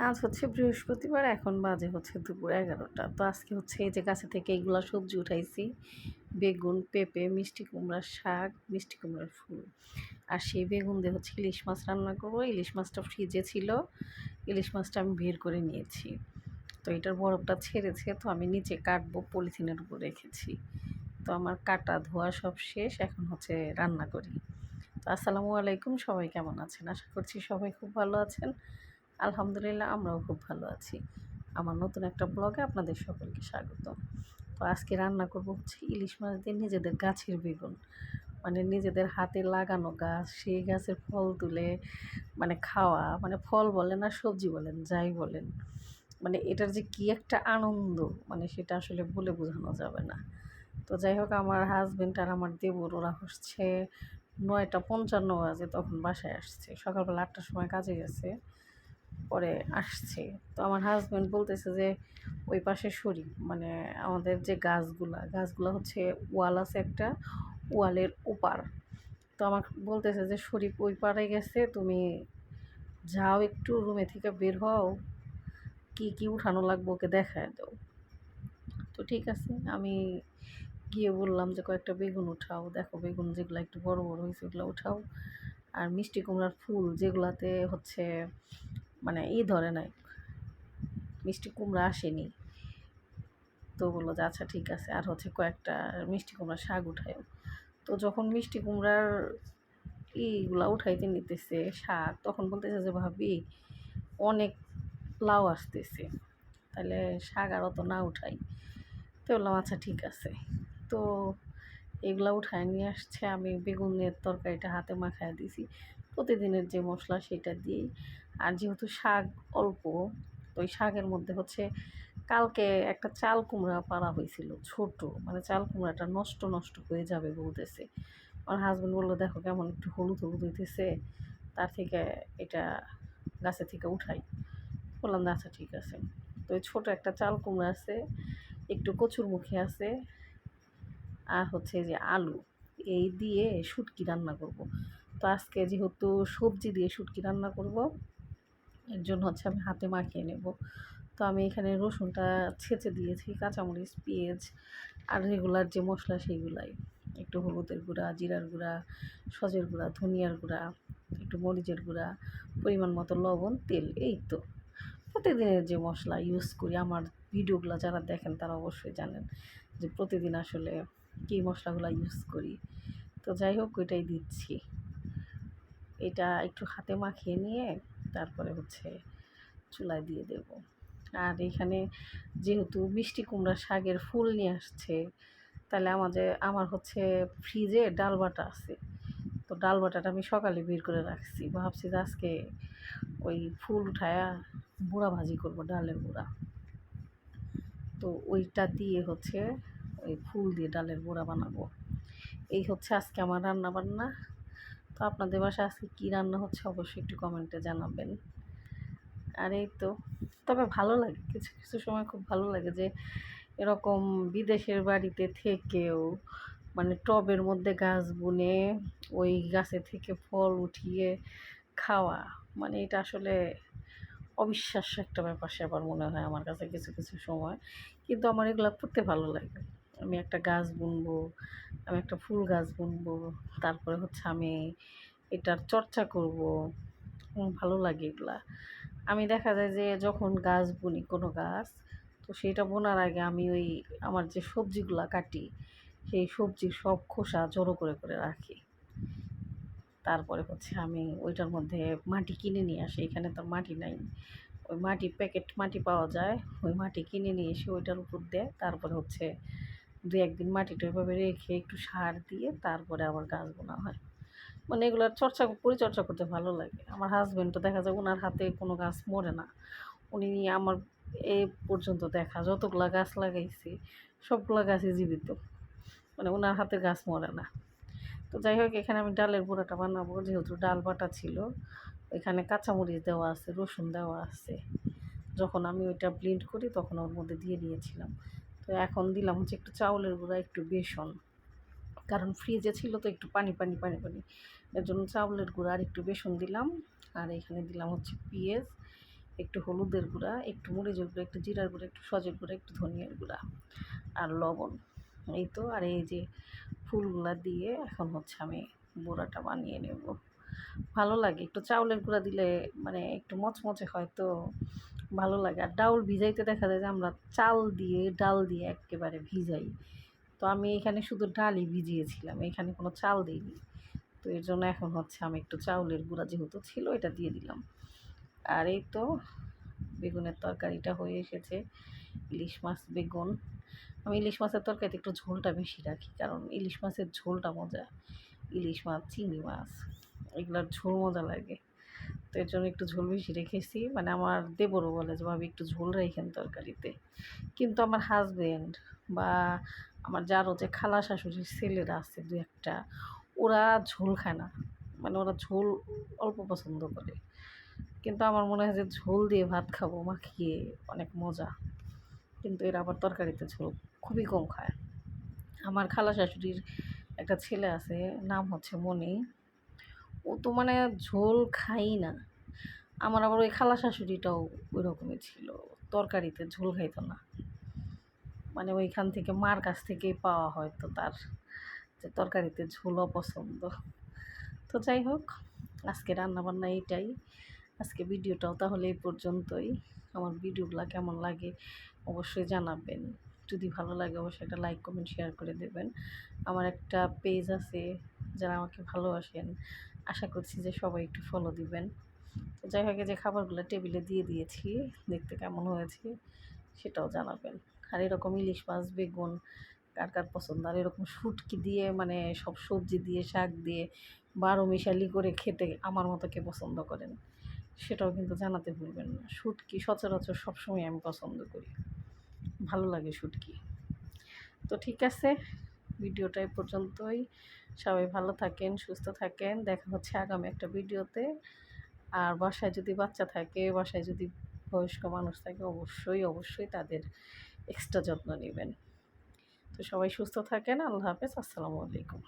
আজ হচ্ছে বৃহস্পতিবার, এখন বাজে হচ্ছে দুপুর 11টা। তো আজকে হচ্ছে এই যে গাছে থেকে এইগুলা সবজি উঠাইছি। বেগুন, পেঁপে, মিষ্টি কুমড়ার শাক, মিষ্টি কুমড়ার ফুল। আর সেই বেগুন দিয়ে হচ্ছে ইলিশ মাছ রান্না করবো। ইলিশ মাছটা ফ্রিজে ছিল, ইলিশ মাছটা আমি বের করে নিয়েছি। তো এটার বরফটা ছেড়েছে, তো আমি নিচে কাটবো, পলিথিনের উপর রেখেছি। তো আমার কাটা ধোয়া সব শেষ, এখন হচ্ছে রান্না করি। তো আসসালামু আলাইকুম, সবাই কেমন আছেন? আশা করছি সবাই খুব ভালো আছেন। আলহামদুলিল্লাহ, আমরাও খুব ভালো আছি। আমার নতুন একটা ব্লগে আপনাদের সকলকে স্বাগত। তো আজকে রান্না করব হচ্ছে ইলিশ মাছ দিয়ে নিজেদের গাছের বেগুন, মানে নিজেদের হাতে লাগানো গাছ, সেই গাছের ফল তুলে মানে খাওয়া, মানে ফল বলেন আর সবজি বলেন যাই বলেন, মানে এটার যে কী একটা আনন্দ, মানে সেটা আসলে বলে বোঝানো যাবে না। তো যাই হোক, আমার হাজব্যান্ড আর আমার দেবর ওরা হচ্ছে 9:55 বাজে তখন বাসায় আসছে। সকালবেলা 8টার সময় কাজে গেছে, পরে আসছে। তো আমার হাজব্যান্ড বলতেছে যে ওই পাশে সরি, মানে আমাদের যে গাছগুলা হচ্ছে ওয়াল আছে একটা, ওয়ালের ওপার। তো আমাকে বলতেছে যে শরীফ ওই পারে গেছে, তুমি যাও একটু রুমে থেকে বের হও, কি কি উঠানো লাগবে ওকে দেখায় দাও। তো ঠিক আছে, আমি গিয়ে বললাম যে কয়েকটা বেগুন উঠাও, দেখো বেগুন যেগুলো একটু বড় বড় হয়েছে ওগুলো উঠাও। আর মিষ্টি কুমড়ার ফুল যেগুলাতে হচ্ছে মানে ধরে নাই, মিষ্টি কুমড়া আসেনি, তো বললো যে আচ্ছা ঠিক আছে। আর হচ্ছে কয়েকটা মিষ্টি কুমড়ার শাক উঠায়ও। তো যখন মিষ্টি কুমড়ার ইগুলা উঠাইতে নিতেছে শাক, তখন বলতেছে যে ভাবি অনেক লাউ আসতেছে, তাহলে শাক আর অত না উঠাই। তো বললাম আচ্ছা ঠিক আছে। তো এগুলা উঠায় নিয়ে আসছে, আমি বেগুনের তরকারিটা হাতে মাখায় দিয়েছি প্রতিদিনের যে মশলা সেটা দিয়েই। আর যেহেতু শাক অল্প, তো ওই শাকের মধ্যে হচ্ছে কালকে একটা চাল কুমড়া পাড়া হয়েছিল ছোট, মানে চাল কুমড়াটা নষ্ট নষ্ট হয়ে যাবে বলতেছে। আমার হাজব্যান্ড বললো দেখো কেমন একটু হলুদ হলুদ হইতেছে, তার থেকে এটা গাছে থেকে উঠাই। বললাম না আচ্ছা ঠিক আছে। তো ওই ছোটো একটা চাল কুমড়া আছে, একটু কচুরমুখী আছে, আর হচ্ছে যে আলু, এই দিয়ে শুটকি রান্না করব। তো আজকে যেহেতু সবজি দিয়ে শুটকি রান্না করব, এর জন্য হচ্ছে আমি হাতে মাখিয়ে নেব। তো আমি এখানে রসুনটা ছেঁচে দিয়েছি, কাঁচামরিচ, পেঁয়াজ আর রেগুলার যে মশলা সেইগুলাই, একটু হলুদের গুঁড়া, জিরার গুঁড়া, সজের গুঁড়া, ধনিয়ার গুঁড়া, একটু মরিচের গুঁড়া, পরিমাণ মতো লবণ, তেল, এই তো প্রতিদিনের যে মশলা ইউজ করি। আমার ভিডিওগুলো যারা দেখেন তারা অবশ্যই জানেন যে প্রতিদিন আসলে কী মশলাগুলো ইউজ করি। তো যাই হোক, ওইটাই দিচ্ছি। এটা একটু হাতে মাখিয়ে নিয়ে তারপরে হচ্ছে চুলায় দিয়ে দেব। আর এখানে যেহেতু মিষ্টি কুমড়া শাকের ফুল নিয়ে আসছে, তাহলে আমার হচ্ছে ফ্রিজে ডাল বাটা আছে। তো ডাল বাটাটা আমি সকালে বের করে রাখছি, ভাবছি যে আজকে ওই ফুল উঠায়া বুড়া ভাজি করব, ডালের বুড়া। তো ওইটা দিয়ে হচ্ছে ওই ফুল দিয়ে ডালের বড়া বানাবো। এই হচ্ছে আজকে আমার রান্না বান্না। তো আপনাদের বাসায় আজকে কী রান্না হচ্ছে অবশ্যই একটু কমেন্টে জানাবেন। আর এই তো, তবে ভালো লাগে, কিছু কিছু সময় খুব ভালো লাগে যে এরকম বিদেশের বাড়িতে থেকেও মানে টবের মধ্যে গাছ বুনে ওই গাছে থেকে ফল উঠিয়ে খাওয়া, মানে এটা আসলে অবিশ্বাস্য একটা ব্যাপার স্যাপার মনে হয় আমার কাছে কিছু কিছু সময়। কিন্তু আমার এগুলো করতে ভালো লাগে। আমি একটা গাছ বুনবো, আমি একটা ফুল গাছ বুনবো, তারপরে হচ্ছে আমি এটার চর্চা করবো, ভালো লাগে এগুলা। আমি দেখা যায় যে যখন গাছ বুনি কোনো গাছ, তো সেটা বোনার আগে আমি ওই আমার যে সবজিগুলা কাটি, সেই সবজির সব খোসা জড়ো করে করে রাখি। তারপরে হচ্ছে আমি ওইটার মধ্যে মাটি কিনে নিয়ে আসি, এখানে তো মাটি নাই। ওই মাটি প্যাকেট মাটি পাওয়া যায়, ওই মাটি কিনে নিয়ে এসে ওইটার উপর দেয়, তারপরে হচ্ছে 2-1 দিন মাটিটা ওইভাবে রেখে একটু সার দিয়ে তারপরে আবার গাছ বোনা হয়। মানে এগুলার পরিচর্যা করতে ভালো লাগে। আমার হাজব্যান্ড তো দেখা যায় ওনার হাতে কোনো গাছ মরে না। উনি আমার এ পর্যন্ত দেখা যতগুলা গাছ লাগাইছি সবগুলা গাছই জীবিত, মানে ওনার হাতের গাছ মরে না। তো যাই হোক, এখানে আমি ডালের বড়াটা বানাবো, যেহেতু ডাল বাটা ছিল, এখানে কাঁচামরিচ দেওয়া আছে, রসুন দেওয়া আছে। যখন আমি ওইটা ব্লেন্ড করি তখন ওর মধ্যে দিয়ে দিয়েছিলাম। তো এখন দিলাম হচ্ছে একটু চাউলের গুঁড়া, একটু বেসন, কারণ ফ্রিজে ছিল তো একটু পানি পানি পানি পানি, এর জন্য চাউলের গুঁড়া আর একটু বেসন দিলাম। আর এখানে দিলাম হচ্ছে পেঁয়াজ, একটু হলুদের গুঁড়া, একটু মরিচের গুঁড়া, একটু জিরার গুঁড়া, একটু সজের গুঁড়া, একটু ধনিয়ার গুঁড়া আর লবণ। এই তো। আর এই যে ফুলগুলা দিয়ে এখন হচ্ছে আমি বড়াটা বানিয়ে নেব। ভালো লাগে একটু চাউলের গুঁড়া দিলে, মানে একটু মচমচে হয় তো ভালো লাগে। আর ডাউল ভিজাইতে দেখা যায় যে আমরা চাল দিয়ে ডাল দিয়ে একেবারে ভিজাই, তো আমি এখানে শুধু ডালই ভিজিয়েছিলাম, এখানে কোনো চাল দিইনি। তো এর জন্য এখন হচ্ছে আমি একটু চাউলের গুঁড়া যেহেতু ছিল এটা দিয়ে দিলাম। আর এই তো বেগুনের তরকারিটা হয়ে এসেছে। ইলিশ মাছ বেগুন। আমি ইলিশ মাছের তরকারিতে একটু ঝোলটা বেশি রাখি, কারণ ইলিশ মাছের ঝোলটা মজা। ইলিশ মাছ, চিংড়ি মাছ, এগুলোর ঝোল মজা লাগে। তো এর জন্য একটু ঝোল বেশি রেখেছি। মানে আমার দেবরও বলে যে ভাবি একটু ঝোল রাখেন তরকারিতে। কিন্তু আমার হাজবেন্ড বা আমার যারও যে খালা শাশুড়ির ছেলেরা আছে দু একটা, ওরা ঝোল খায় না। মানে ওরা ঝোল অল্প পছন্দ করে। কিন্তু আমার মনে হয় যে ঝোল দিয়ে ভাত খাবো মাখিয়ে অনেক মজা। কিন্তু এরা আবার তরকারিতে ঝোল খুবই কম খায়। আমার খালা শাশুড়ির একটা ছেলে আছে, নাম হচ্ছে মনি। ও তো মানে ঝোল খাই না। আমার আবার ওই খালা শাশুড়িটাও ওই রকমই ছিল, তরকারিতে ঝোল খাইতো না। মানে ওইখান থেকে মার কাছ থেকেই পাওয়া হয়তো তার, যে তরকারিতে ঝোল অপছন্দ। তো যাই হোক, আজকে রান্নাবান্না এইটাই। আজকে ভিডিওটাও তাহলে এই পর্যন্তই। আমার ভিডিওগুলো কেমন লাগে অবশ্যই জানাবেন। যদি ভালো লাগে অবশ্যই একটা লাইক কমেন্ট শেয়ার করে দেবেন। আমার একটা পেজ আছে, যারা আমাকে ভালোবাসেন আশা করছি যে সবাই একটু ফলো দিবেন। তো যাই হোক, এই যে খাবারগুলো টেবিলে দিয়ে দিয়েছি, দেখতে কেমন হয়েছে সেটাও জানাবেন। আর এরকম ইলিশ মাছ বেগুন কার কার পছন্দ, আর এরকম শুটকি দিয়ে মানে সব সবজি দিয়ে শাক দিয়ে বারো মিশালি করে খেতে আমার মতো কে পছন্দ করেন সেটাও কিন্তু জানাতে ভুলবেন না। শুটকি সচরাচর সবসময় আমি পছন্দ করি, ভালো লাগে শুটকি। তো ঠিক আছে, ভিডিওটা এই পর্যন্তই। সবাই ভালো থাকেন, সুস্থ থাকেন। দেখা হচ্ছে আগামী একটা ভিডিওতে। আর বাসায় যদি বাচ্চা থাকে, বাসায় যদি বয়স্ক মানুষ থাকে, অবশ্যই অবশ্যই তাদের এক্সট্রা যত্ন নেবেন। তো সবাই সুস্থ থাকেন। আল্লাহ হাফেজ। আসসালামু আলাইকুম।